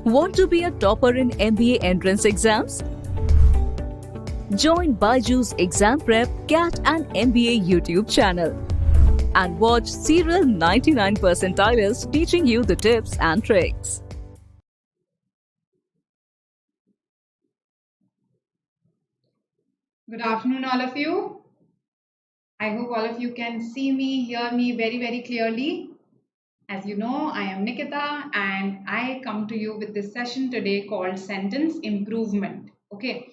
Want to be a topper in MBA entrance exams? Join BYJU'S Exam Prep, CAT and MBA YouTube channel and watch serial 99 percentilers teaching you the tips and tricks. Good afternoon, all of you. I hope all of you can see me, hear me very, very clearly. As you know, I am Nikita and I come to you with this session today called Sentence Improvement. Okay,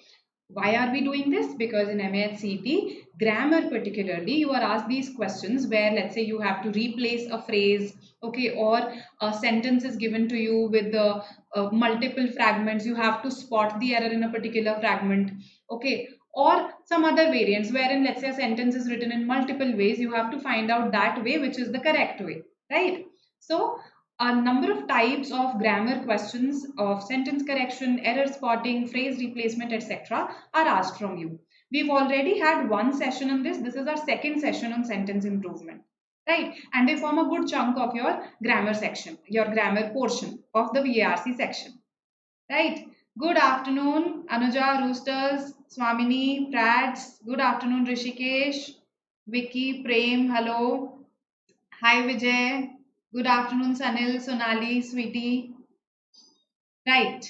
why are we doing this? Because in MAHCET, grammar particularly, you are asked these questions where, let's say, you have to replace a phrase, okay, or a sentence is given to you with the multiple fragments. You have to spot the error in a particular fragment, okay, or some other variants wherein, let's say, a sentence is written in multiple ways. You have to find out that way which is the correct way, right? So a number of types of grammar questions of sentence correction, error spotting, phrase replacement, etc. are asked from you. We've already had one session on this. This is our second session on sentence improvement, right? And they form a good chunk of your grammar section, your grammar portion of the VARC section, right? Good afternoon, Anuja, Roosters, Swamini, Prads. Good afternoon, Rishikesh, Vicky, Prem, hello. Hi, Vijay. Good afternoon, Sanil, Sonali, sweetie. Right.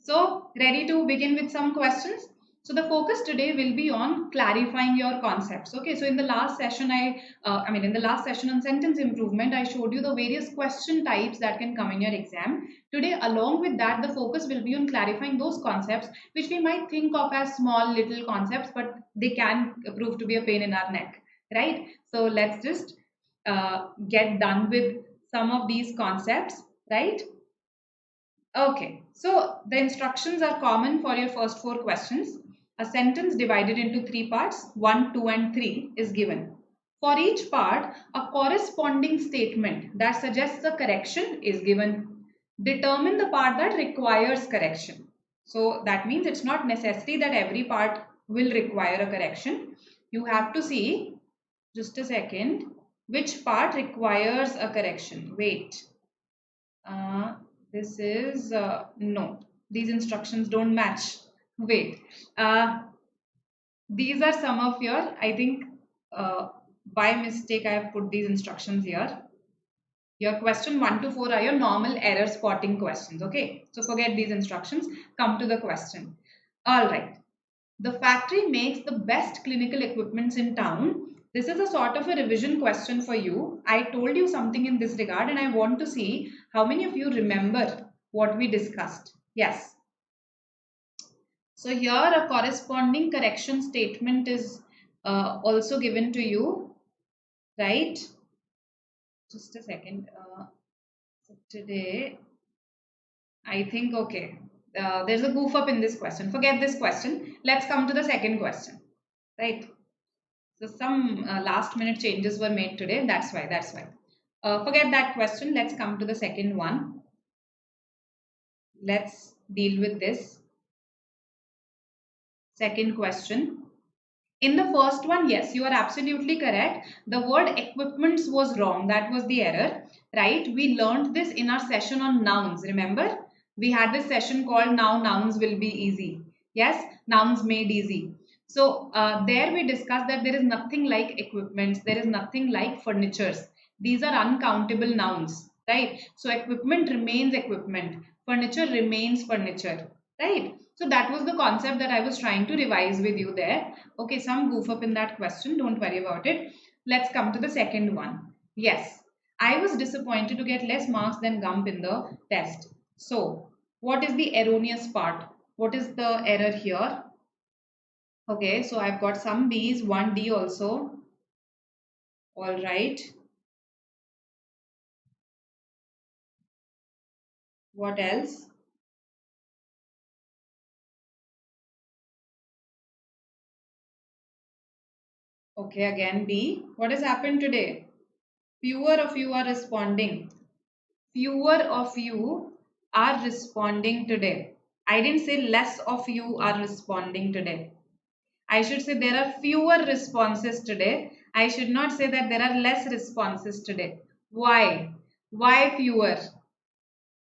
So, ready to begin with some questions? So, the focus today will be on clarifying your concepts. Okay. So, in the last session, in the last session on sentence improvement, I showed you the various question types that can come in your exam. Today, along with that, the focus will be on clarifying those concepts which we might think of as small little concepts, but they can prove to be a pain in our neck. Right. So, let's just get done with some of these concepts, right? Okay, so the instructions are common for your first four questions. A sentence divided into three parts, 1, 2, and 3 is given. For each part, a corresponding statement that suggests a correction is given. Determine the part that requires correction. So that means it's not necessary that every part will require a correction. You have to see, just a second, which part requires a correction. Wait. This is no, these instructions don't match. Wait, these are some of your, I think by mistake I have put these instructions here. Your question 1 to 4 are your normal error spotting questions. Okay, so forget these instructions, come to the question. All right, the factory makes the best clinical equipments in town. This is a sort of a revision question for you. I told you something in this regard and I want to see how many of you remember what we discussed. Yes. So here a corresponding correction statement is also given to you, right? Just a second. So today, I think, okay, there's a goof up in this question. Forget this question. Let's come to the second question, right? So some last minute changes were made today. That's why. Forget that question. Let's come to the second one. Let's deal with this. Second question. In the first one, yes, you are absolutely correct. The word equipments was wrong. That was the error, right? We learned this in our session on nouns. Remember? We had this session called Now Nouns Will Be Easy. Yes, nouns made easy. So there we discussed that there is nothing like equipments. There is nothing like furnitures. These are uncountable nouns, right? So equipment remains equipment. Furniture remains furniture, right? So that was the concept that I was trying to revise with you there. Okay, some goof up in that question. Don't worry about it. Let's come to the second one. Yes, I was disappointed to get less marks than Gump in the test. So what is the erroneous part? What is the error here? Okay, so I've got some B's, one D also. All right. What else? Okay, again B. What has happened today? Fewer of you are responding. Fewer of you are responding today. I didn't say less of you are responding today. I should say there are fewer responses today. I should not say that there are less responses today. Why? Why fewer?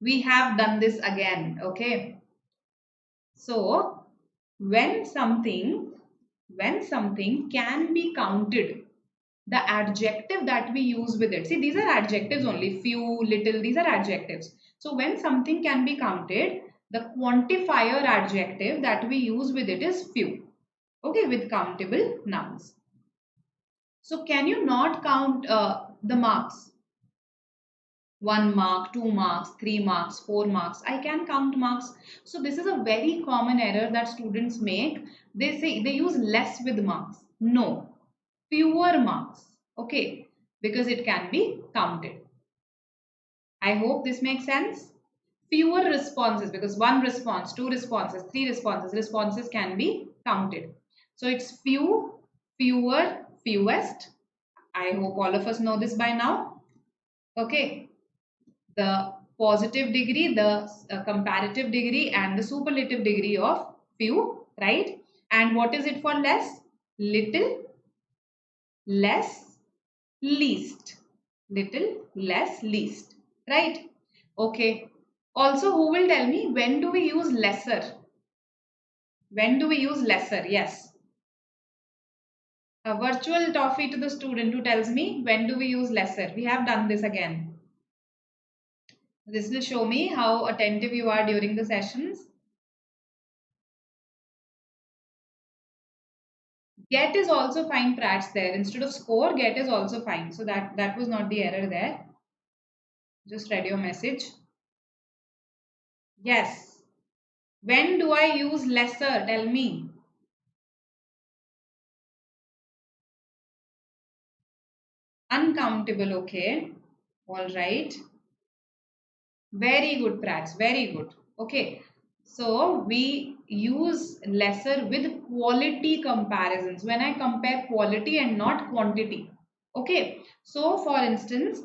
We have done this again. Okay. So when something can be counted, the adjective that we use with it. See, these are adjectives only. Few, little, these are adjectives. So when something can be counted, the quantifier adjective that we use with it is few. Okay, with countable nouns. So can you not count the marks? 1 mark, 2 marks, 3 marks, 4 marks. I can count marks. So this is a very common error that students make. They say they use less with marks. No, fewer marks. Okay, because it can be counted. I hope this makes sense. Fewer responses, because 1 response, 2 responses, 3 responses can be counted. So it's few, fewer, fewest. I hope all of us know this by now. Okay. The positive degree, the comparative degree, and the superlative degree of few, right? And what is it for less? Little, less, least. Little, less, least, right? Okay. Also, who will tell me when do we use lesser? When do we use lesser? Yes. A virtual toffee to the student who tells me when do we use lesser? We have done this again. This will show me how attentive you are during the sessions. Get is also fine, Prats, there. Instead of score, get is also fine. So that was not the error there. Just read your message. Yes. When do I use lesser? Tell me. Uncountable, okay. All right. Very good, Prats. Very good. Okay. So we use lesser with quality comparisons. When I compare quality and not quantity. Okay. So for instance,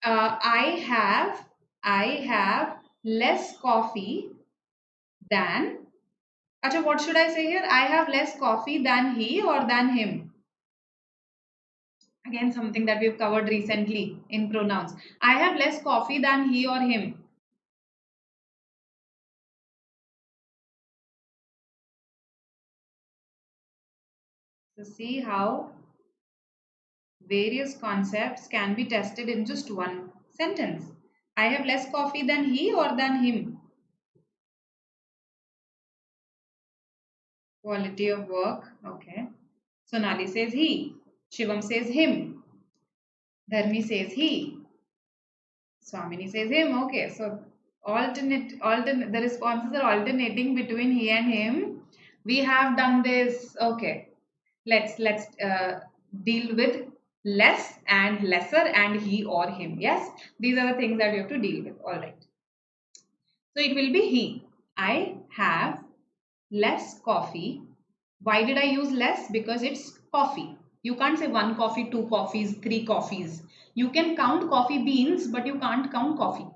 I have less coffee than. Acha, what should I say here? I have less coffee than he or than him. Again, something that we've covered recently in pronouns. I have less coffee than he or him. So see how various concepts can be tested in just one sentence. I have less coffee than he or than him. Quality of work. Okay. Sonali says he. Shivam says him. Dharmi says he. Swamini says him. Okay. So alternate. The responses are alternating between he and him. We have done this. Okay. Let's deal with less and lesser and he or him. Yes. These are the things that we have to deal with. All right. So it will be he. I have less coffee. Why did I use less? Because it's coffee. You can't say 1 coffee, 2 coffees, 3 coffees. You can count coffee beans, but you can't count coffee.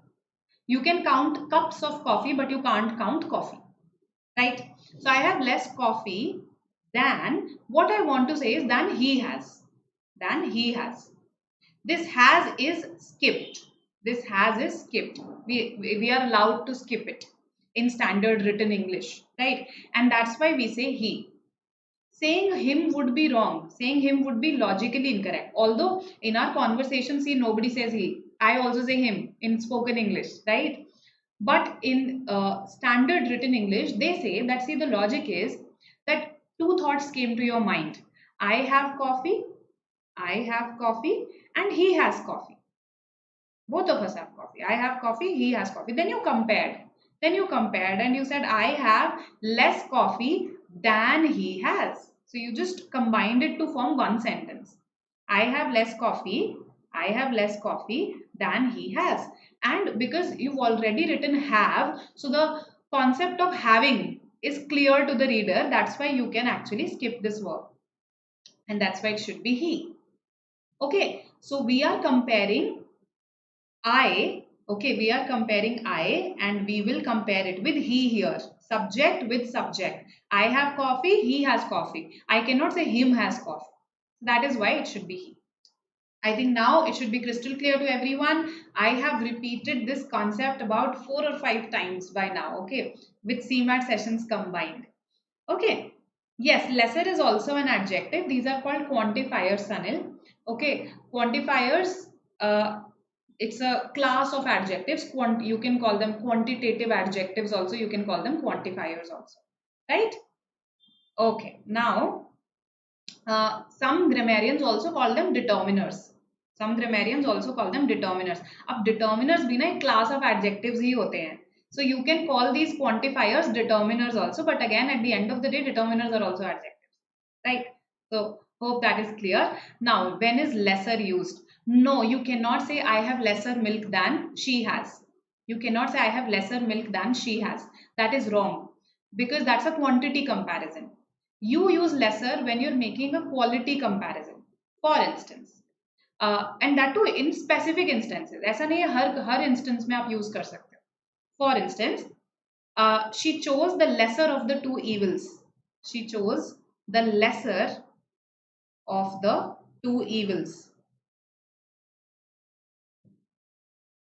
You can count cups of coffee, but you can't count coffee. Right? So I have less coffee than, what I want to say is than he has. Than he has. This has is skipped. This has is skipped. We are allowed to skip it in standard written English, right? And that's why we say he. Saying him would be wrong. Saying him would be logically incorrect. Although in our conversation, see, nobody says he. I also say him in spoken English, right? But in standard written English, they say that, see, the logic is that 2 thoughts came to your mind. I have coffee, and he has coffee. Both of us have coffee. I have coffee, he has coffee. Then you compared. And you said, I have less coffee than he has. So you just combined it to form one sentence. I have less coffee than he has. And because you've already written have, so the concept of having is clear to the reader. That's why you can actually skip this verb. And that's why it should be he. Okay, so we are comparing I and we will compare it with he here. Subject with subject. I have coffee, he has coffee. I cannot say him has coffee. That is why it should be he. I think now it should be crystal clear to everyone. I have repeated this concept about 4 or 5 times by now, okay, with CMAT sessions combined. Okay. Yes, lesser is also an adjective. These are called quantifiers, Sanil. Okay. Quantifiers, it's a class of adjectives. You can call them quantitative adjectives also. You can call them quantifiers also. Right? Okay. Now, some grammarians also call them determiners. Some grammarians also call them determiners. अब determiners भी ना एक class of adjectives ही होते हैं. So you can call these quantifiers determiners also, but again at the end of the day determiners are also adjectives, right? So hope that is clear. Now when is lesser used? No, you cannot say I have lesser milk than she has. You cannot say I have lesser milk than she has. That is wrong because that's a quantity comparison. You use lesser when you're making a quality comparison. For instance, and that too in specific instances. ऐसा नहीं है हर instance में आप use कर सकते हो. For instance, she chose the lesser of the two evils. She chose the lesser of the two evils.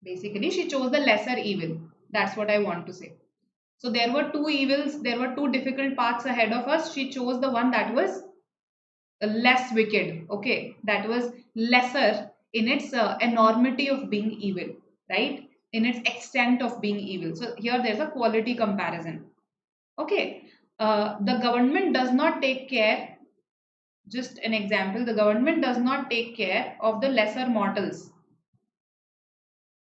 Basically, she chose the lesser evil. That's what I want to say. So there were two evils, there were two difficult paths ahead of us. She chose the one that was less wicked, okay, that was lesser in its enormity of being evil, right, in its extent of being evil. So here there's a quality comparison. Okay, the government does not take care, just an example, the government does not take care of the lesser mortals,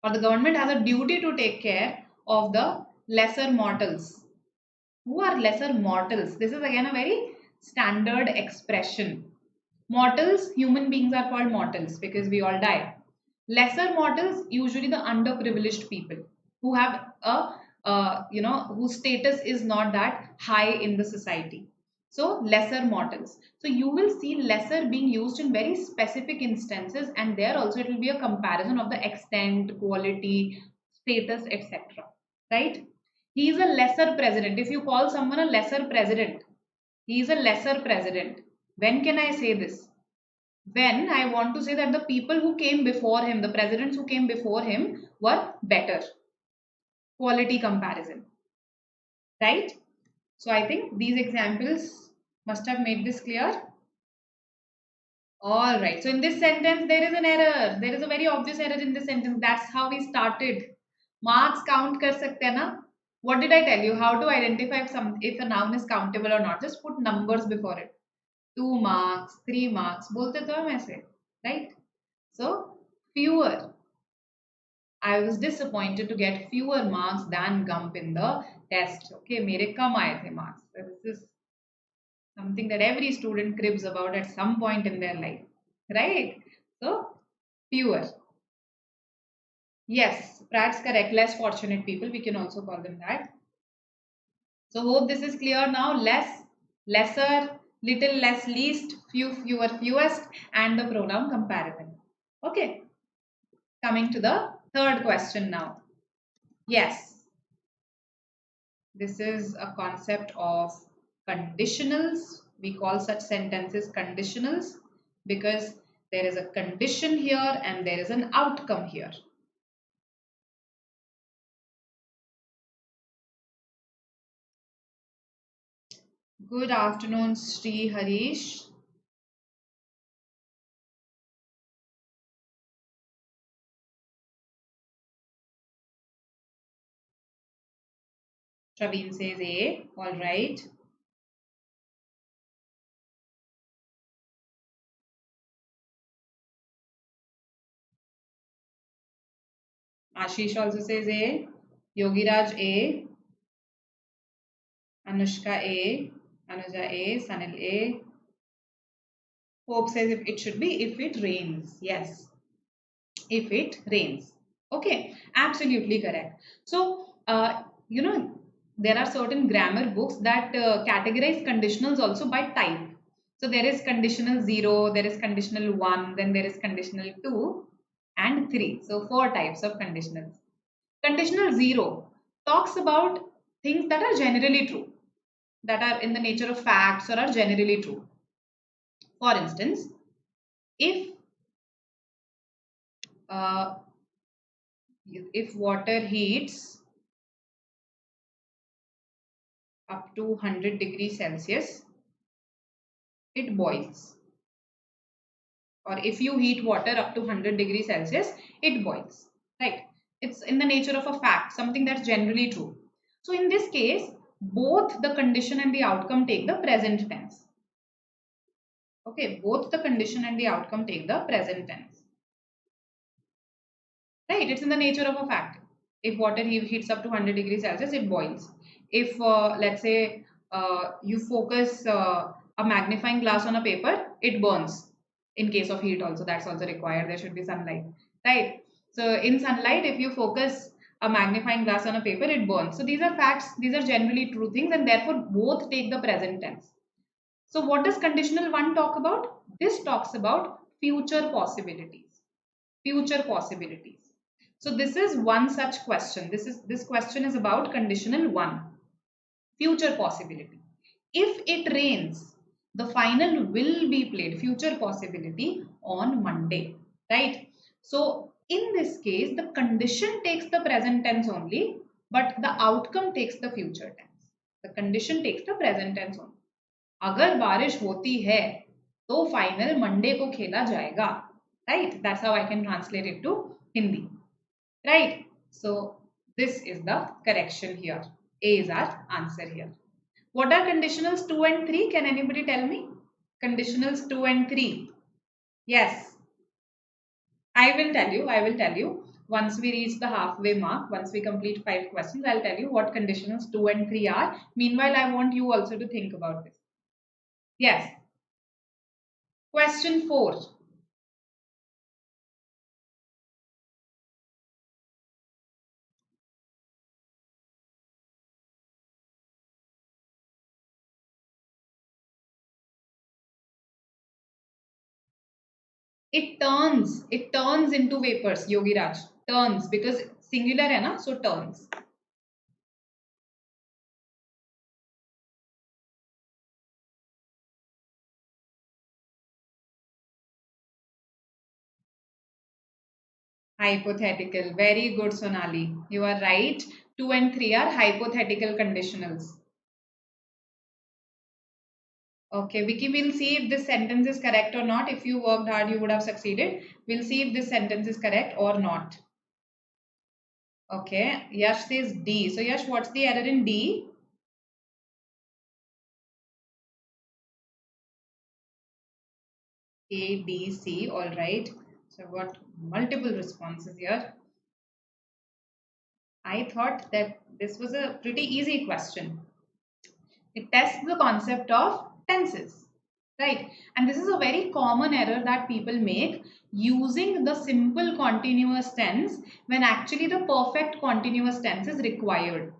or the government has a duty to take care of the lesser mortals. Who are lesser mortals? This is again a very standard expression. Mortals, human beings are called mortals because we all die. Lesser mortals, usually the underprivileged people who have whose status is not that high in the society. So lesser mortals. So you will see lesser being used in very specific instances, and there also it will be a comparison of the extent, quality, status, etc. Right? He is a lesser president. If you call someone a lesser president, he is a lesser president. When can I say this? When I want to say that the people who came before him, the presidents who came before him, were better. Quality comparison. Right? So I think these examples must have made this clear. All right. So in this sentence, there is an error. There is a very obvious error in this sentence. That's how we started. Marks count kar sakte hai na? What did I tell you? How to identify if a noun is countable or not? Just put numbers before it. 2 marks, 3 marks. बोलते तो हम ऐसे, right? So fewer. I was disappointed to get fewer marks than Gump in the test. Okay, मेरे कम आए थे marks. This is something that every student cribs about at some point in their life, right? So fewer. Yes, Pratt's correct. Less fortunate people, we can also call them that. So hope this is clear now. Less, lesser, little less, least, few, fewer, fewest, and the pronoun comparison. Okay. Coming to the third question now. Yes. This is a concept of conditionals. We call such sentences conditionals because there is a condition here and there is an outcome here. Good afternoon, Sri Harish. Praveen says A. All right. Ashish also says A. Yogiraj A. Anushka A. Anuja A. Sanil A. Hope says if it should be if it rains. Yes. If it rains. Okay. Absolutely correct. So, there are certain grammar books that categorize conditionals also by type. So there is conditional 0, there is conditional 1, then there is conditional 2 and 3. So 4 types of conditionals. Conditional 0 talks about things that are generally true, that are in the nature of facts or are generally true. For instance, if if water heats up to 100 degrees Celsius, it boils. Or if you heat water up to 100 degrees Celsius, it boils, right? It's in the nature of a fact, something that's generally true. So in this case, both the condition and the outcome take the present tense. Okay, both the condition and the outcome take the present tense. Right, it's in the nature of a fact. If water heats up to 100 degrees Celsius, it boils. If, let's say, you focus a magnifying glass on a paper, it burns. In case of heat also, that's also required. There should be sunlight, right? So in sunlight, if you focus a magnifying glass on a paper, it burns. So these are facts. These are generally true things, and therefore both take the present tense. So what does conditional one talk about? This talks about future possibilities. Future possibilities. So this is one such question. This question is about conditional one. Future possibility. If it rains, the final will be played, future possibility, on Monday, right? So in this case, the condition takes the present tense only, but the outcome takes the future tense. The condition takes the present tense only. अगर बारिश होती है तो final Monday को खेला जाएगा, right? That's how I can translate it to Hindi, right? So this is the correction here. A is our answer here. What are conditionals 2 and 3? Can anybody tell me? Conditionals 2 and 3. Yes. I will tell you. I will tell you. Once we reach the halfway mark, once we complete 5 questions, I'll tell you what conditionals 2 and 3 are. Meanwhile, I want you also to think about this. Yes. Question 4. It turns into vapors, Yogiraj. Turns, because singular hai na, so turns. Hypothetical. Very good, Sonali. You are right. 2 and 3 are hypothetical conditionals. Okay, Vicky, we'll see if this sentence is correct or not. If you worked hard, you would have succeeded. We'll see if this sentence is correct or not. Okay, Yash says D. So Yash, what's the error in D? A, B, C. All right. So I've got multiple responses here. I thought that this was a pretty easy question. It tests the concept of tenses, right? And this is a very common error that people make, using the simple continuous tense when actually the perfect continuous tense is required.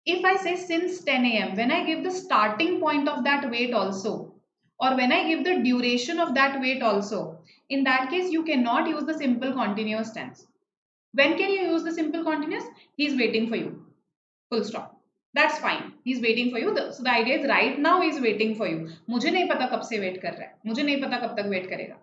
If I say since 10 a.m., when I give the starting point of that wait also, or when I give the duration of that wait also, in that case you cannot use the simple continuous tense. When can you use the simple continuous? He is waiting for you. Full stop. That's fine. He's waiting for you. So the idea is right now he's waiting for you. मुझे नहीं पता कब से wait कर रहा है. मुझे नहीं पता कब तक wait करेगा.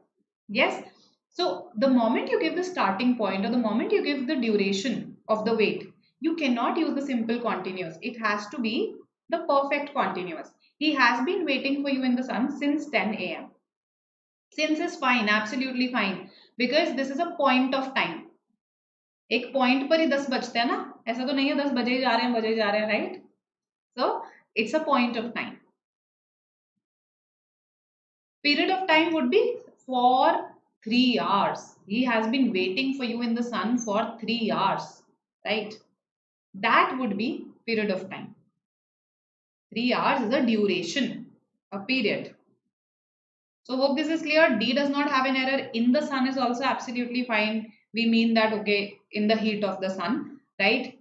Yes. So the moment you give the starting point or the moment you give the duration of the wait, you cannot use the simple continuous. It has to be the perfect continuous. He has been waiting for you in the sun since 10 a.m. Since is fine, absolutely fine, because this is a point of time. एक point पर ही 10 बजते हैं ना, ऐसा तो नहीं है 10 बजे जा रहे हैं, right? So it's a point of time. Period of time would be for 3 hours. He has been waiting for you in the sun for 3 hours, right? That would be period of time. 3 hours is a duration, a period. So hope this is clear. D does not have an error. In the sun is also absolutely fine. We mean that, okay, in the heat of the sun, right?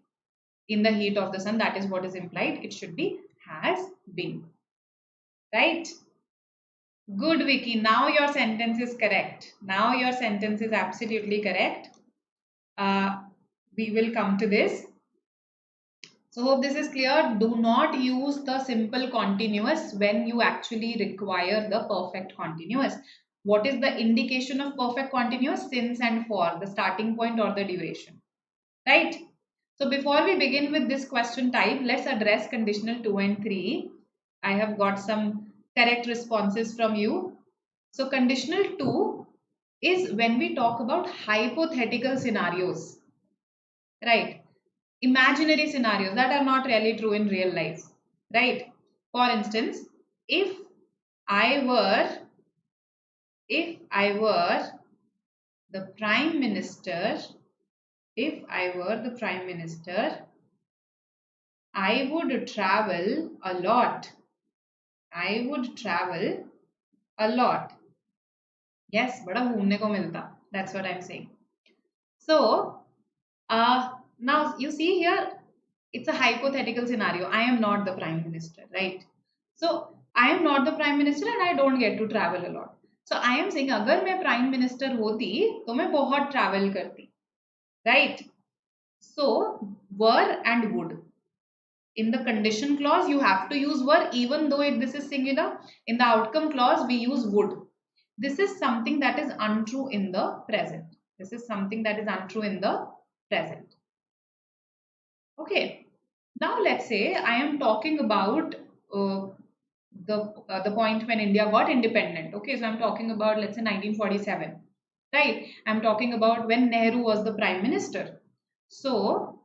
In the heat of the sun, that is what is implied. It should be has been, right? Good, Vicky. Now your sentence is correct. Now your sentence is absolutely correct. We will come to this. So hope this is clear. Do not use the simple continuous when you actually require the perfect continuous. What is the indication of perfect continuous? Since and for, the starting point or the duration, right? So before we begin with this question type, let's address conditional 2 and 3. I have got some correct responses from you. So conditional 2 is when we talk about hypothetical scenarios, right? Imaginary scenarios that are not really true in real life, right? For instance, if I were the prime minister, if I were the prime minister, I would travel a lot. I would travel a lot. Yes, बड़ा घूमने को मिलता. That's what I'm saying. So, now you see here, it's a hypothetical scenario. I am not the prime minister, right? So, I am not the prime minister and I don't get to travel a lot. So, I am saying अगर मैं prime minister होती तो मैं बहुत travel करती, right? So, were and would. In the condition clause, you have to use were even though this is singular. In the outcome clause, we use would. This is something that is untrue in the present. This is something that is untrue in the present. Okay. Now let's say I am talking about the point when India got independent. Okay, so I'm talking about, let's say, 1947. Right? I'm talking about when Nehru was the prime minister. So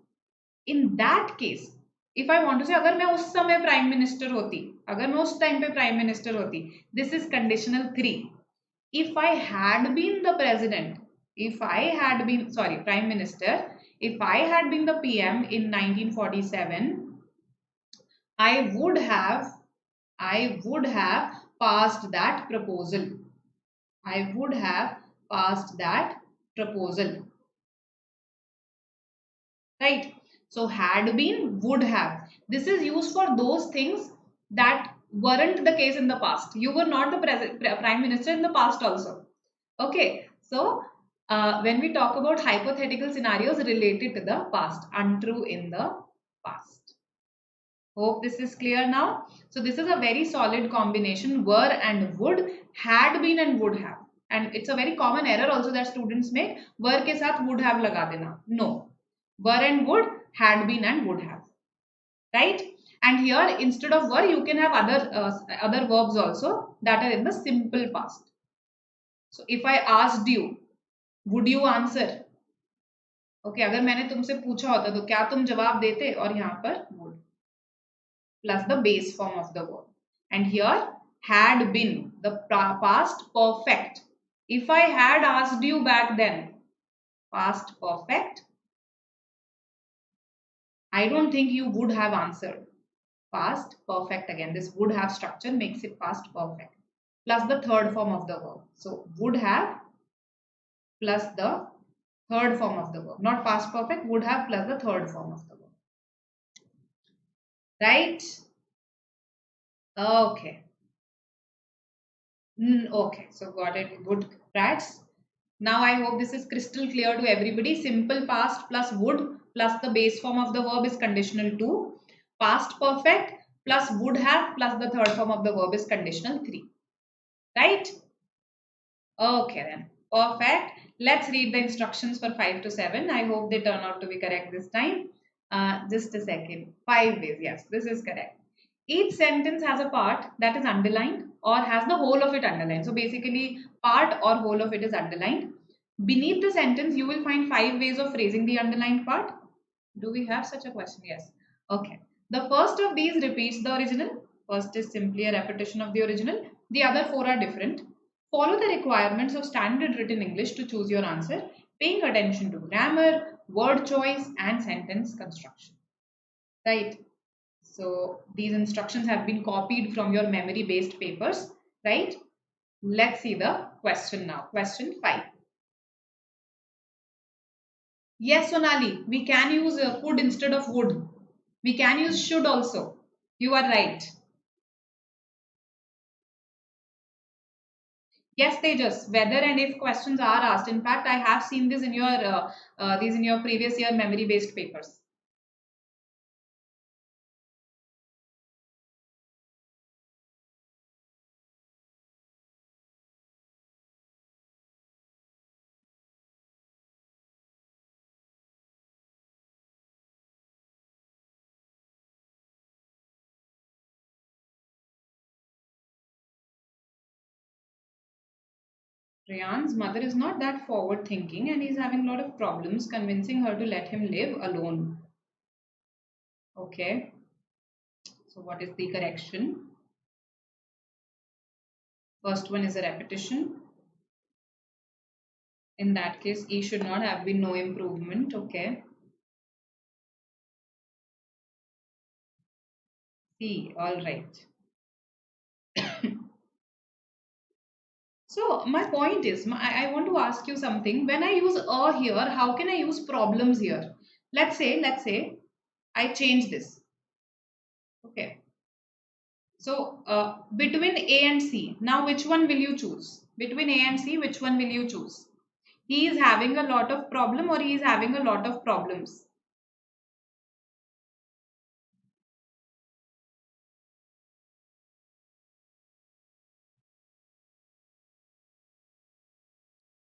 in that case, if I want to say अगर मैं उस समय prime minister होती, अगर मैं उस time पे prime minister होती, this is conditional 3. If I had been the president, if I had been, sorry, prime minister, if I had been the PM in 1947, I would have passed that proposal. I would have passed that proposal. Right? So had been, would have. This is used for those things that weren't the case in the past. You were not the prime minister in the past also. Okay. So when we talk about hypothetical scenarios related to the past, untrue in the past. Hope this is clear now. So this is a very solid combination, were and would, had been and would have. And it's a very common error also that students make. Were ke saath would have laga dena. No. Were and would, had been and would have, right? And here instead of were you can have other verbs also that are in the simple past. So if I asked you, would you answer? Okay, अगर मैंने तुमसे पूछा होता तो क्या तुम जवाब देते? और यहाँ पर would plus the base form of the verb. And here had been, the past perfect. If I had asked you back then, past perfect, I don't think you would have answered. Past perfect again. This would have structure makes it past perfect. Plus the third form of the verb. So would have plus the third form of the verb. Not past perfect, would have plus the third form of the verb. Right? Okay. Okay. So got it. Good, rats. Now I hope this is crystal clear to everybody. Simple past plus would plus the base form of the verb is conditional 2. Past perfect plus would have plus the third form of the verb is conditional 3. Right? Okay then. Perfect. Let's read the instructions for 5 to 7. I hope they turn out to be correct this time. Just a second. 5 ways. Yes, this is correct. Each sentence has a part that is underlined or has the whole of it underlined. So basically, part or whole of it is underlined. Beneath the sentence, you will find 5 ways of phrasing the underlined part. Do we have such a question? Yes. Okay. The first of these repeats the original. First is simply a repetition of the original. The other 4 are different. Follow the requirements of standard written English to choose your answer, paying attention to grammar, word choice, and sentence construction. Right? So these instructions have been copied from your memory-based papers, right? Let's see the question now. Question 5. Yes, Sonali, we can use could instead of would. We can use should also. You are right. Yes, Tejas, whether and if questions are asked. In fact, I have seen this in your these in your previous year memory-based papers. Rian's mother is not that forward thinking and he's having a lot of problems convincing her to let him live alone. Okay. So what is the correction? First one is a repetition. In that case, E should not have been no improvement. Okay. C, all right. So my point is, I want to ask you something. When I use a here, how can I use problems here? Let's say I change this. Okay. So between A and C, now which one will you choose? Between A and C, which one will you choose? He is having a lot of problem or he is having a lot of problems?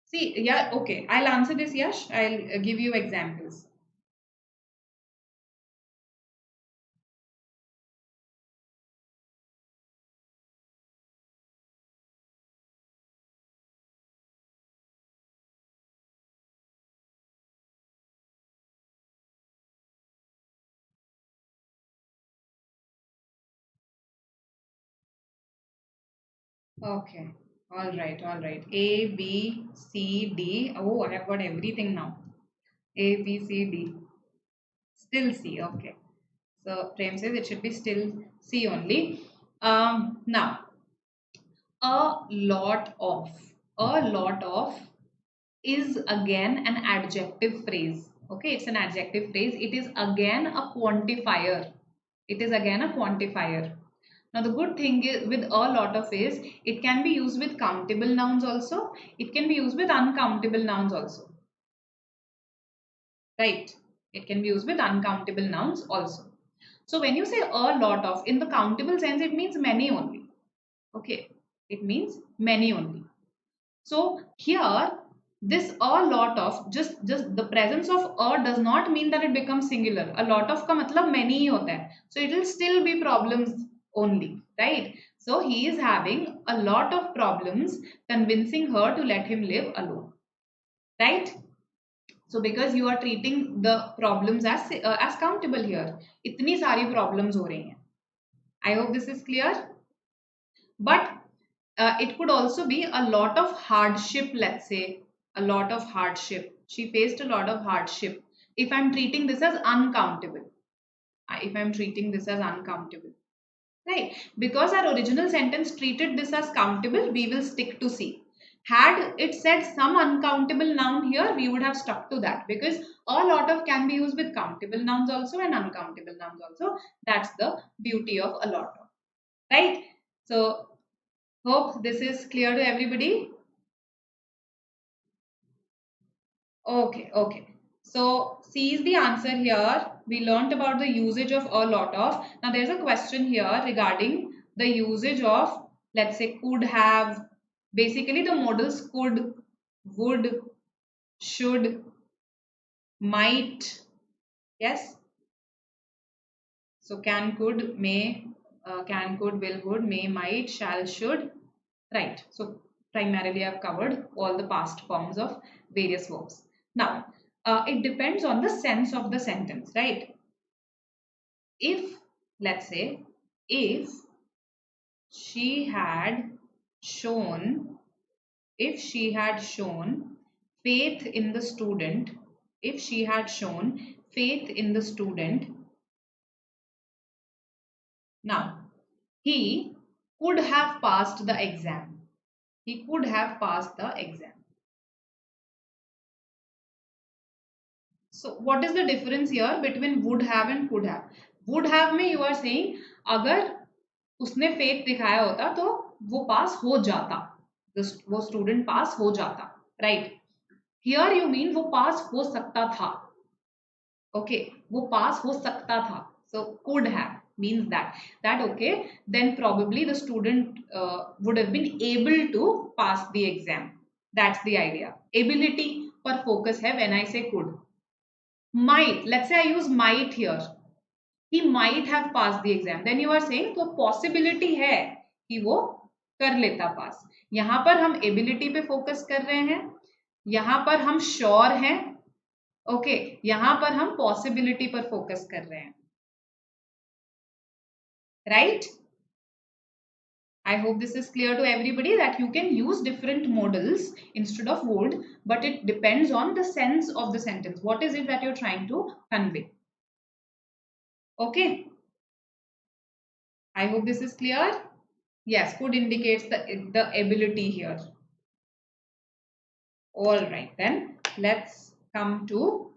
See, yeah, okay. I'll answer this, Yash. I'll give you examples. Okay. All right. All right. A, B, C, D. Oh, I have got everything now. A, B, C, D. Still C. Okay. So Prem says it should be still C only. Now, a lot of. A lot of is again an adjective phrase. Okay, it's an adjective phrase. It is again a quantifier. It is again a quantifier. Now the good thing is with a lot of is it can be used with countable nouns also. It can be used with uncountable nouns also. Right? It can be used with uncountable nouns also. So when you say a lot of, in the countable sense, it means many only. Okay, it means many only. So here, this a lot of, just the presence of a does not mean that it becomes singular. A lot of का मतलब many ही होता है. So it will still be problems only, right? So he is having a lot of problems convincing her to let him live alone, right? So because you are treating the problems as countable here, इतनी सारी problems हो रही हैं. I hope this is clear. But it could also be a lot of hardship, let's say, a lot of hardship. She faced a lot of hardship. If I'm treating this as uncountable, if I'm treating this as uncountable, right? Because our original sentence treated this as countable, we will stick to C. Had it said some uncountable noun here, we would have stuck to that because a lot of can be used with countable nouns also and uncountable nouns also. That's the beauty of a lot of, right? So hope this is clear to everybody. Okay, okay. So C is the answer here. We learned about the usage of a lot of. Now there's a question here regarding the usage of, let's say, could have. Basically the modals could, would, should, might. Yes. So can, could, may, can, could, will, would, may, might, shall, should. Right. So primarily I've covered all the past forms of various verbs. Now, it depends on the sense of the sentence, right? If, let's say, if she had shown, if she had shown faith in the student, if she had shown faith in the student, now he could have passed the exam. He could have passed the exam. So what is the difference here between would have and could have? Would have में you are saying अगर उसने faith दिखाया होता तो वो पास हो जाता, वो student पास हो जाता, right? Here you mean वो पास हो सकता था. Okay, वो पास हो सकता था. So could have means that okay, then probably the student would have been able to pass the exam. That's the idea. Ability पर focus है when I say could. Might, let's say I use might here. He might have passed the exam. Then you are saying तो possibility है कि वो कर लेता पास। यहां पर हम एबिलिटी पे फोकस कर रहे हैं, यहां पर हम श्योर हैं, ओके, यहां पर हम पॉसिबिलिटी पर फोकस कर रहे हैं, right? I hope this is clear to everybody that you can use different modals instead of would, but it depends on the sense of the sentence. What is it that you're trying to convey? Okay. I hope this is clear. Yes, could indicates the ability here. All right, then let's come to,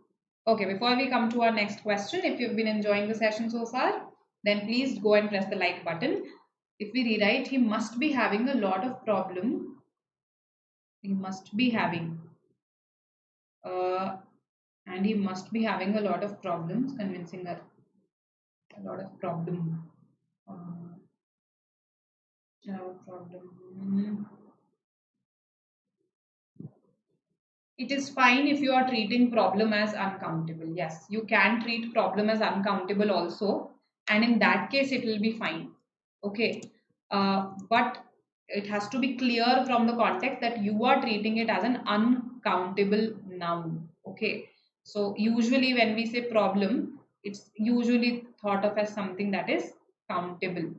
okay, before we come to our next question, if you've been enjoying the session so far, then please go and press the like button. If we rewrite, he must be having a lot of problem. He must be having and he must be having a lot of problems convincing her. A lot of problem. Problem. It is fine if you are treating problem as uncountable. Yes, you can treat problem as uncountable also, and in that case it will be fine. Okay, but it has to be clear from the context that you are treating it as an uncountable noun. Okay, so usually when we say problem, it's usually thought of as something that is countable,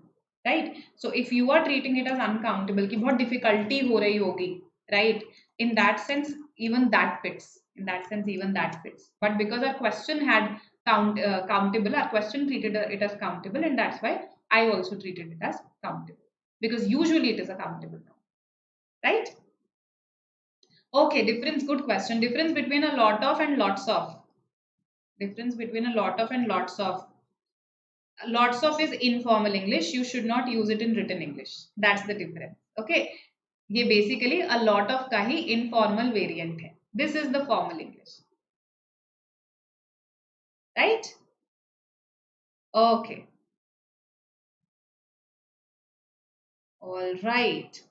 right? So if you are treating it as uncountable, कि बहुत difficulty हो रही होगी, right? In that sense, even that fits. In that sense, even that fits. But because our question had countable, our question treated it as countable, and that's why I also treated it as countable, because usually it is a countable noun, right? Okay, difference, good question. Difference between a lot of and lots of. Difference between a lot of and lots of. Lots of is informal English. You should not use it in written English. That's the difference. Okay. ये basically a lot of का ही informal variant है. This is the formal English. Right? Okay. All right.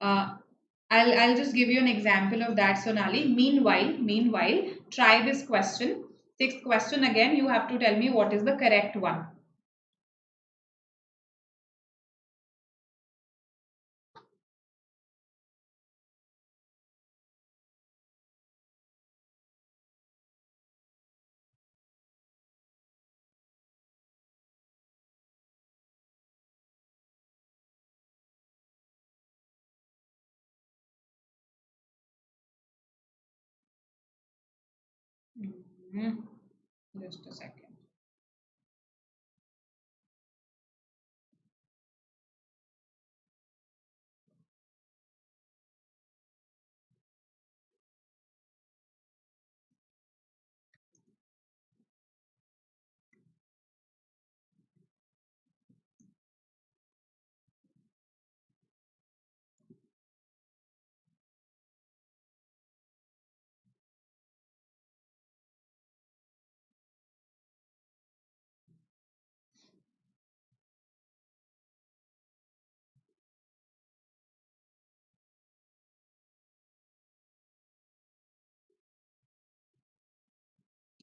I'll just give you an example of that, Sonali. Meanwhile, try this question. Sixth question again. You have to tell me what is the correct one. Just a second.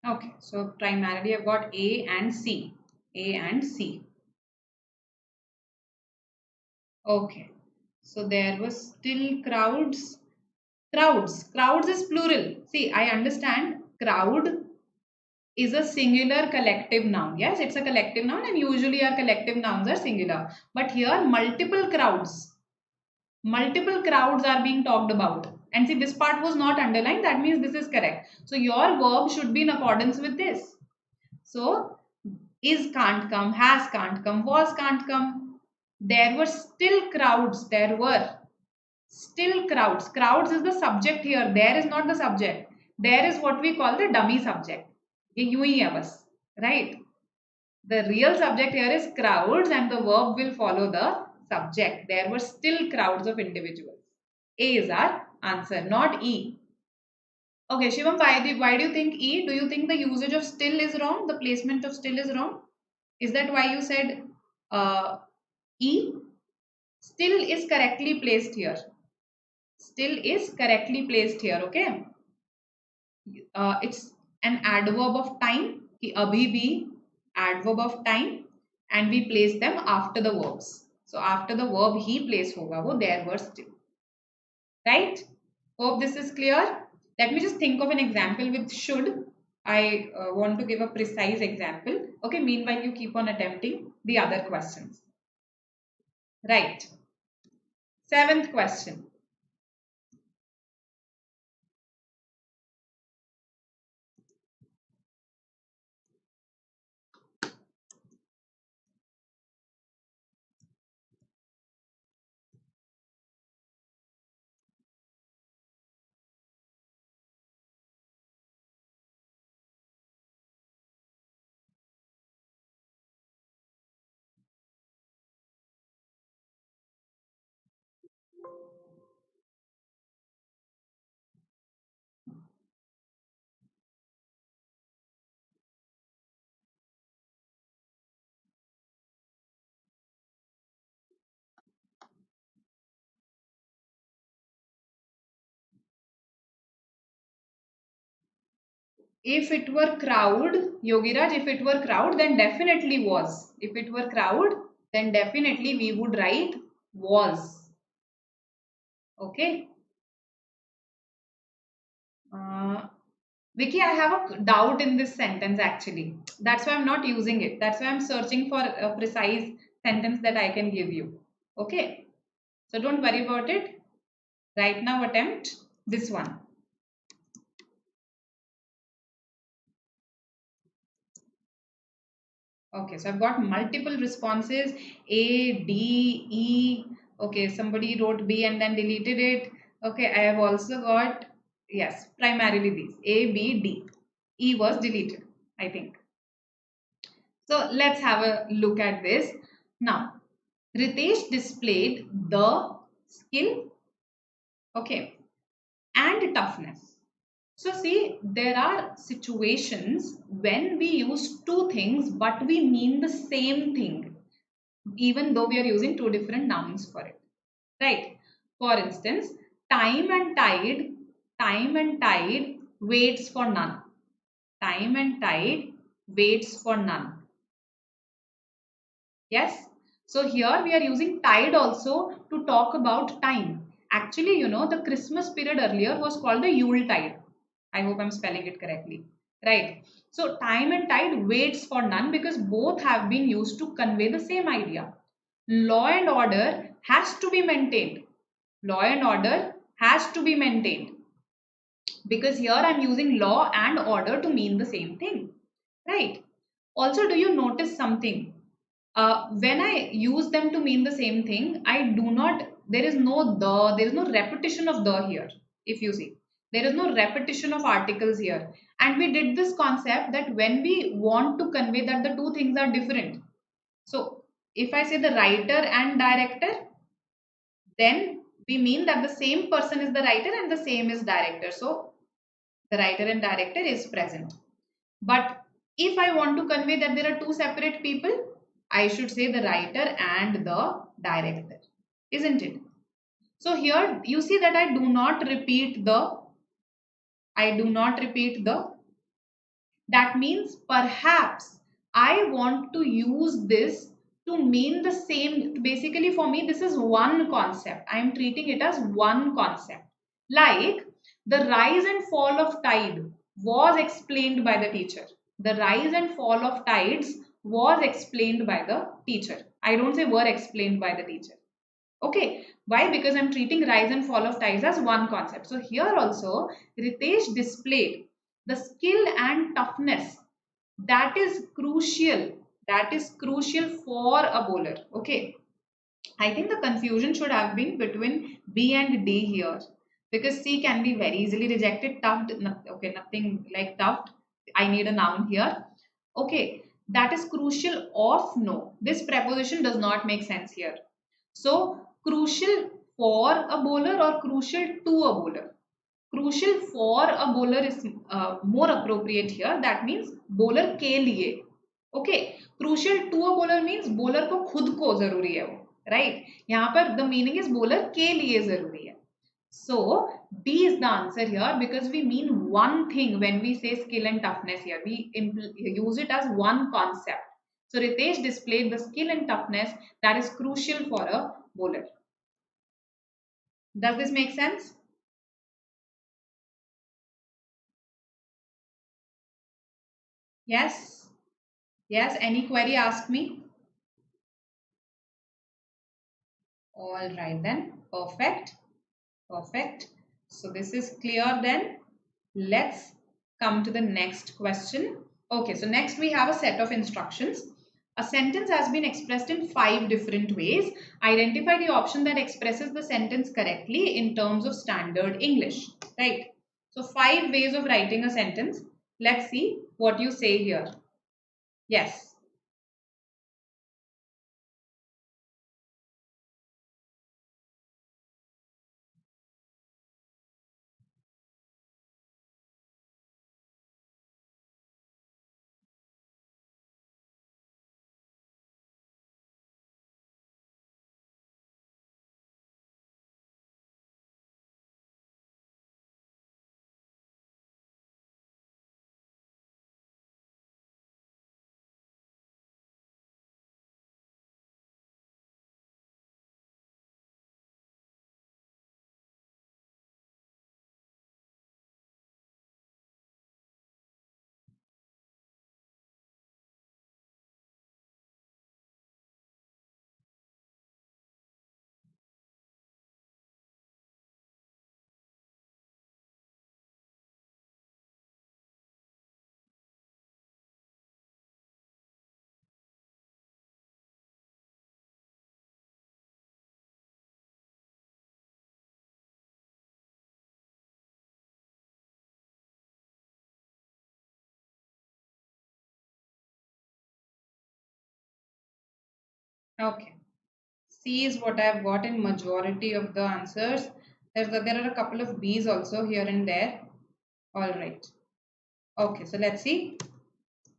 Okay, so primarily I've got A and C. A and C. Okay, so there was still crowds. Crowds is plural. See, I understand crowd is a singular collective noun. Yes, it's a collective noun, and usually our collective nouns are singular. But here, multiple crowds are being talked about. And see, this part was not underlined. That means this is correct. So your verb should be in accordance with this. So is can't come, has can't come, was can't come. There were still crowds. There were still crowds. Crowds is the subject here. There is not the subject. There is what we call the dummy subject. ये यूं ही है बस, right? The real subject here is crowds, and the verb will follow the subject. There were still crowds of individuals. A is our answer, not E. Okay, Shivam, why do you think E? Do you think the usage of still is wrong? The placement of still is wrong? Is that why you said E? Still is correctly placed here. Still is correctly placed here, okay? It's an adverb of time. कि अभी भी adverb of time, and we place them after the verbs. So after the verb he place होगा वो there were still. Right? Hope this is clear. Let me just think of an example with should. I want to give a precise example. Okay, meanwhile you keep on attempting the other questions. Right. Seventh question. If it were crowd, Yogiraj, if it were crowd, then definitely was. If it were crowd, then definitely we would write was. Okay. Vicky, I have a doubt in this sentence actually. That's why I'm not using it. That's why I'm searching for a precise sentence that I can give you. Okay. So don't worry about it. Right now attempt this one. Okay, so I've got multiple responses A, D, E. Okay, somebody wrote B and then deleted it. Okay, I have also got, yes, primarily these A, B, D. E was deleted, I think. So let's have a look at this. Now, Ritesh displayed the skill, okay, and toughness. So see, there are situations when we use two things but we mean the same thing, even though we are using two different nouns for it, right? For instance, time and tide waits for none. Time and tide waits for none. Yes. So here we are using tide also to talk about time. Actually, you know, the Christmas period earlier was called the Yule tide. I hope I'm spelling it correctly. Right. So time and tide waits for none because both have been used to convey the same idea. Law and order has to be maintained. Law and order has to be maintained because here I'm using law and order to mean the same thing. Right. Also, do you notice something? When I use them to mean the same thing, I do not, there is no the, there is no repetition of the here. If you see, there is no repetition of articles here. And we did this concept that when we want to convey that the two things are different. So if I say the writer and director, then we mean that the same person is the writer and the same is director. So the writer and director is present. But if I want to convey that there are two separate people, I should say the writer and the director, isn't it? So here you see that I do not repeat the, that means perhaps I want to use this to mean the same. Basically for me, this is one concept. I am treating it as one concept. Like the rise and fall of tide was explained by the teacher. The rise and fall of tides was explained by the teacher. I don't say were explained by the teacher. Okay, why? Because I'm treating rise and fall of tides as one concept. So here also, Ritesh displayed the skill and toughness that is crucial. That is crucial for a bowler. Okay, I think the confusion should have been between B and D here because C can be very easily rejected. Tuft, okay, nothing like tuft. I need a noun here. Okay, that is crucial of no. This preposition does not make sense here. So, crucial for a bowler or crucial to a bowler. Crucial for a bowler is more appropriate here. That means bowler के लिए. Okay, crucial to a bowler means bowler को खुद को जरूरी है वो. Right? यहाँ पर the meaning is bowler के लिए जरूरी है. So D is the answer here because we mean one thing when we say skill and toughness here. We use it as one concept. So Ritesh displayed the skill and toughness that is crucial for a bowler. Does this make sense? Yes? Yes? Any query, ask me. All right then. Perfect. Perfect. So this is clear then. Let's come to the next question. Okay, so next we have a set of instructions. A sentence has been expressed in 5 different ways. Identify the option that expresses the sentence correctly in terms of standard English. Right. So 5 ways of writing a sentence. Let's see what you say here. Yes. Okay. C is what I've got in majority of the answers. There are a couple of B's also here and there. All right. Okay, so let's see.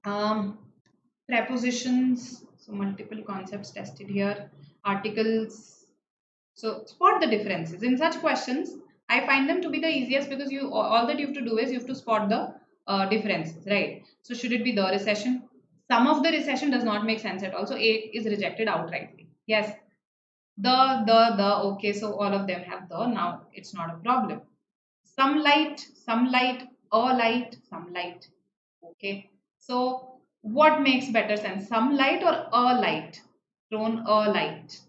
Um, Prepositions, so multiple concepts tested here. Articles. So spot the differences. In such questions, I find them to be the easiest because you all that you have to do is you have to spot the differences, right? So should it be the recession? Some of the recession does not make sense at all. So A is rejected outrightly. Yes, okay, so all of them have the, now it's not a problem. Some light, a light, some light. Okay, so what makes better sense, some light or a light? Thrown a light.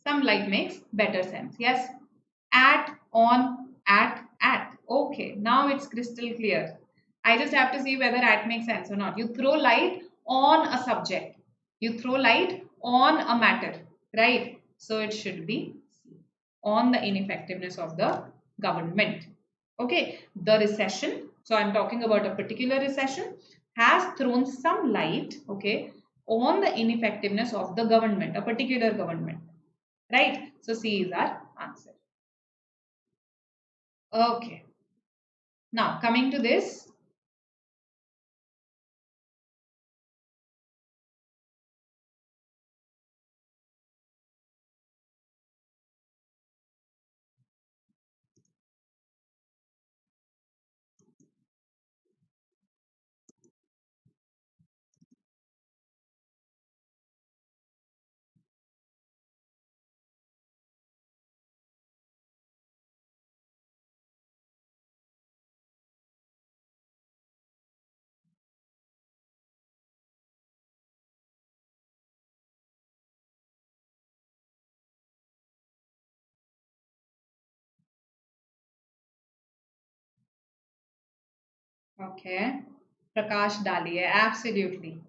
Some light makes better sense. Yes, at, on, at. Okay, now it's crystal clear. I just have to see whether at makes sense or not. You throw light on a subject, you throw light on a matter, right? So it should be on the ineffectiveness of the government. Okay, the recession, so I'm talking about a particular recession, has thrown some light, okay, on the ineffectiveness of the government, a particular government, right? So C is our answer. Okay, now coming to this. Okay, Prakash डालिए, absolutely.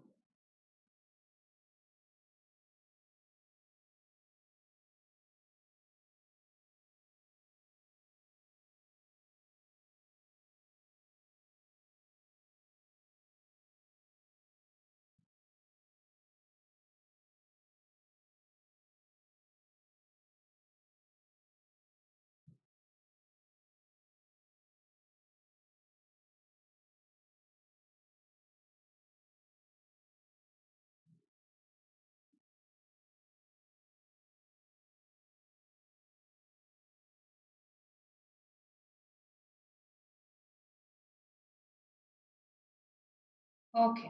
Okay,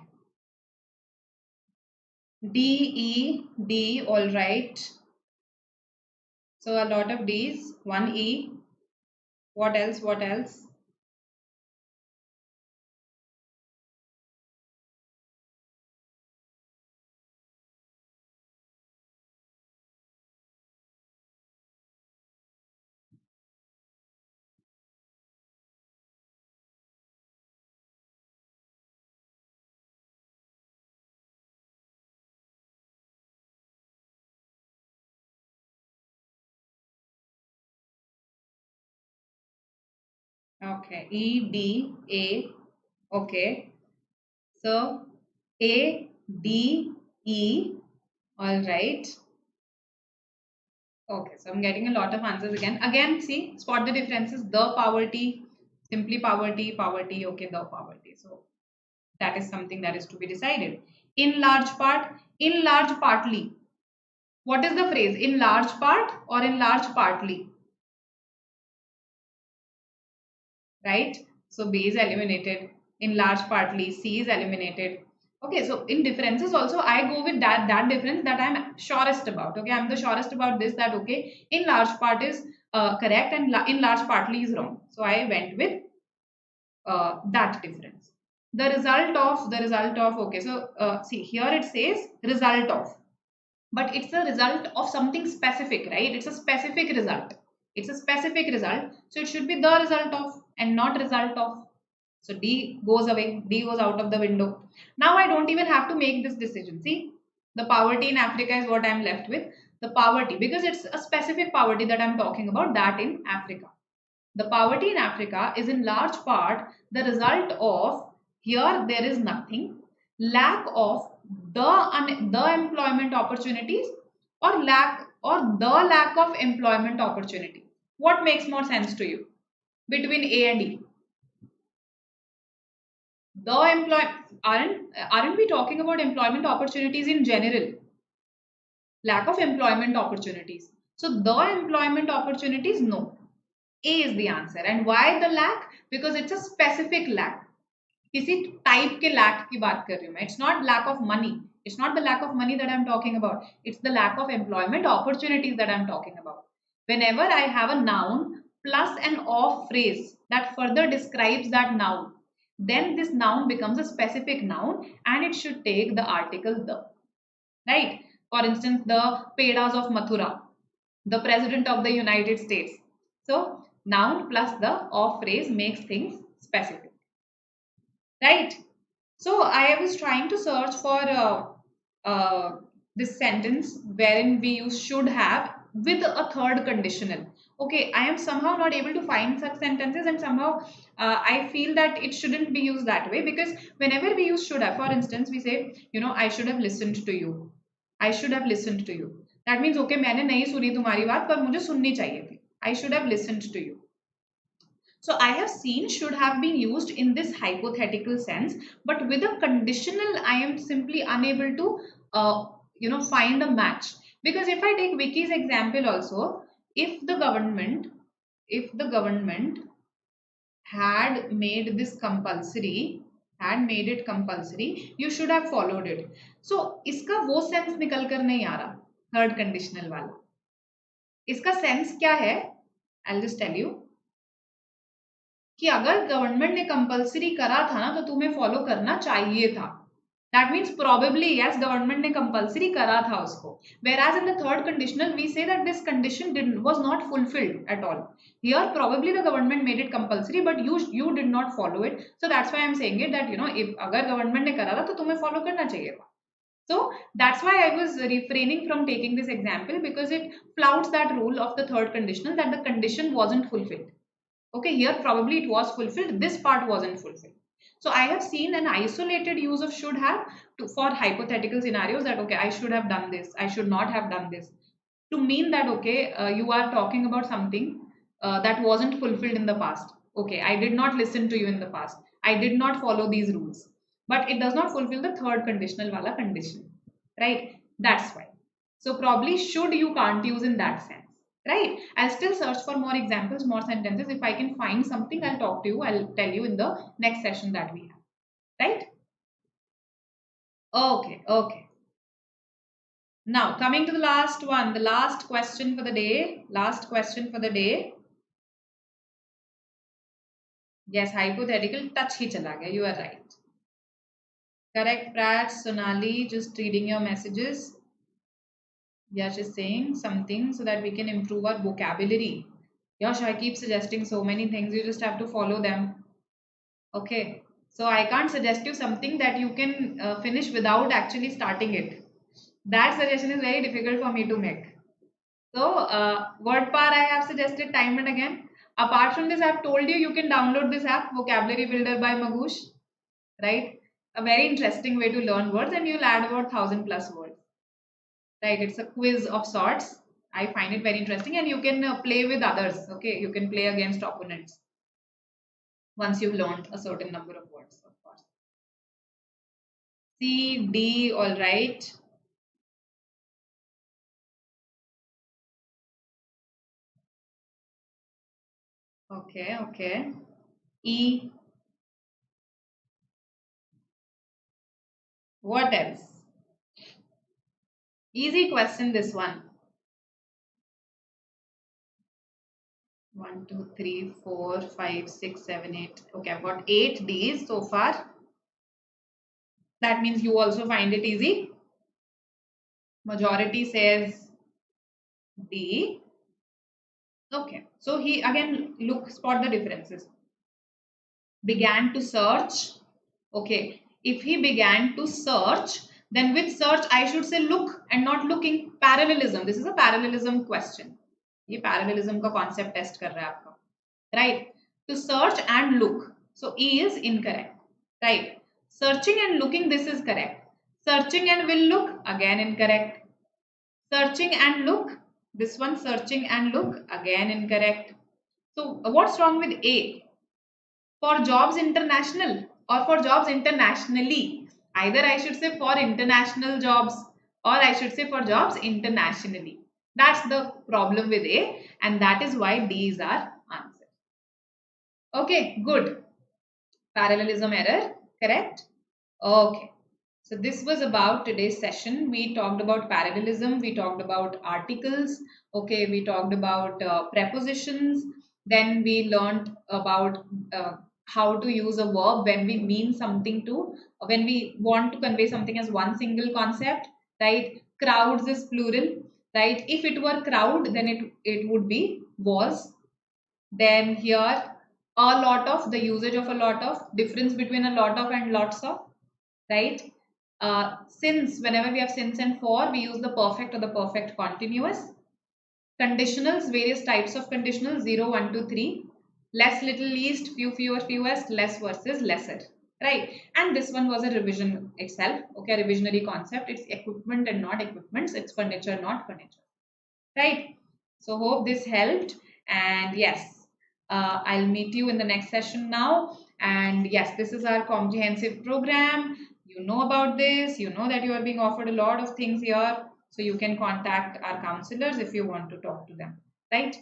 D, all right. So a lot of D's, one E. What else? What else? Okay, E, D, A. Okay. So A, D, E. All right. Okay, so I'm getting a lot of answers again. Again, see, spot the differences. The poverty, simply poverty, poverty. Okay, the poverty. So that is something that is to be decided. In large part, in large partly. What is the phrase? In large part or in large partly? Right? So B is eliminated. In large partly, C is eliminated. Okay, so in differences also, I go with that difference that I'm surest about. Okay, I'm the surest about this, that okay, in large part is correct and in large partly is wrong. So I went with that difference. The result of okay, so see here it says result of, but it's a result of something specific, right? It's a specific result. It's a specific result, so it should be the result of and not result of. So D goes away, D goes out of the window. Now I don't even have to make this decision. See, the poverty in Africa is what I'm left with. The poverty, because it's a specific poverty that I'm talking about, that in Africa. The poverty in Africa is in large part the result of, here there is nothing, lack of the employment opportunities, or the lack of employment opportunity. What makes more sense to you between A and E? The employ aren't we talking about employment opportunities in general? Lack of employment opportunities. So the employment opportunities, no. A is the answer. And why the lack? Because it's a specific lack. किसी type के lack की बात कर रही हूँ मैं. It's not lack of money. It's not the lack of money that I'm talking about. It's the lack of employment opportunities that I'm talking about. Whenever I have a noun plus an of phrase that further describes that noun, then this noun becomes a specific noun and it should take the article the. Right? For instance, the Pedas of Mathura, the President of the United States. So, noun plus the of phrase makes things specific. Right? So, I was trying to search for this sentence wherein we use should have with a third conditional. Okay, I am somehow not able to find such sentences, and somehow I feel that it shouldn't be used that way, because whenever we use should have, for instance, we say, I should have listened to you. I should have listened to you. That means, okay, मैंने नहीं सुनी तुम्हारी बात पर मुझे सुननी चाहिए थी. I should have listened to you. So I have seen should have been used in this hypothetical sense, but with a conditional, I am simply unable to, find a match. Because if I take Vicky's example also, if the government had made this compulsory, you should have followed it. So इसका वो sense निकल कर नहीं आ रहा, third conditional वाला. इसका sense क्या है? I'll just tell you. कि अगर गवर्नमेंट ने कंपलसरी करा था ना, तो तुम्हें फॉलो करना चाहिए था. That means probably yes, government ने compulsory करा था उसको. Whereas in the third conditional, we say that this condition was not fulfilled at all. Here probably the government made it compulsory, but you did not follow it. So that's why I'm saying it that if अगर government ने करा था तो तुम्हें follow करना चाहिए था. So that's why I was refraining from taking this example, because it flouts that rule of the third conditional that the condition wasn't fulfilled. Okay, here probably it was fulfilled, this part wasn't fulfilled. So I have seen an isolated use of should have for hypothetical scenarios that, okay, I should have done this, I should not have done this, to mean that, okay, you are talking about something that wasn't fulfilled in the past. Okay, I did not listen to you in the past, I did not follow these rules, but it does not fulfill the third conditional wala condition, right? That's why. So probably should you can't use in that sense. Right? I'll still search for more examples, more sentences. If I can find something, I'll talk to you. I'll tell you in the next session that we have. Right? Okay. Okay. Now, coming to the last one, the last question for the day. Last question for the day. Yes, hypothetical touch hi chala gaya. You are right. Correct, Prat, Sonali, just reading your messages. Yash is saying something so that we can improve our vocabulary. Yash, I keep suggesting so many things. You just have to follow them. Okay. So I can't suggest you something that you can finish without actually starting it. That suggestion is very difficult for me to make. So, word par I have suggested time and again. Apart from this, I have told you can download this app, Vocabulary Builder by Magoosh, right? A very interesting way to learn words, and you'll add about 1,000+ words, right? It's a quiz of sorts. I find it very interesting, and you can play with others. Okay, you can play against opponents once you've learned a certain number of words, of course. C, D, all right. Okay, okay. E, what else? Easy question, this one. 1, 2, 3, 4, 5, 6, 7, 8. Okay, I've got 8 Ds so far. That means you also find it easy. Majority says D. Okay, so he again spot the differences. Began to search. Okay, if he began to search, then with search I should say look and not looking. Parallelism. This is a parallelism question. ये parallelism का concept test कर रहा है आपका. Right? To search and look. So E is incorrect. Right? Searching and looking, this is correct. Searching and will look, again incorrect. Searching and look, this one searching and look, again incorrect. So what's wrong with A? For jobs international or for jobs internationally? Either I should say for international jobs or I should say for jobs internationally. That's the problem with A, and that is why D is our answer. Okay, good. Parallelism error, correct? Okay. So this was about today's session. We talked about parallelism, we talked about articles, okay, we talked about prepositions, then we learned about how to use a verb when we mean something to, when we want to convey something as one single concept, right? Crowds is plural, right? If it were crowd, then it would be was. Then here, a lot of, the usage of a lot of, difference between a lot of and lots of, right? Since, whenever we have since and for, we use the perfect or the perfect continuous. Conditionals, various types of conditionals, 0, 1, 2, 3. Less, little, least, few, fewer, fewest, less versus lesser, right? And this one was a revision itself, okay, revisionary concept. It's equipment and not equipments. It's furniture, not furniture, right? So hope this helped. And yes, I'll meet you in the next session now. And yes, this is our comprehensive program. You know about this. You know that you are being offered a lot of things here. So you can contact our counselors if you want to talk to them, right?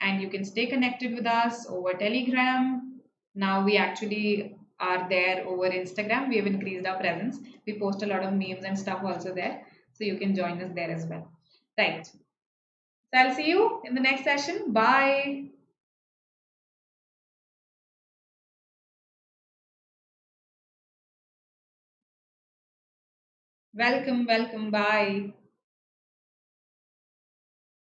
And you can stay connected with us over Telegram. Now we actually are there over Instagram. We have increased our presence. We post a lot of memes and stuff also there. So you can join us there as well. Right. So I'll see you in the next session. Bye. Welcome, welcome. Bye.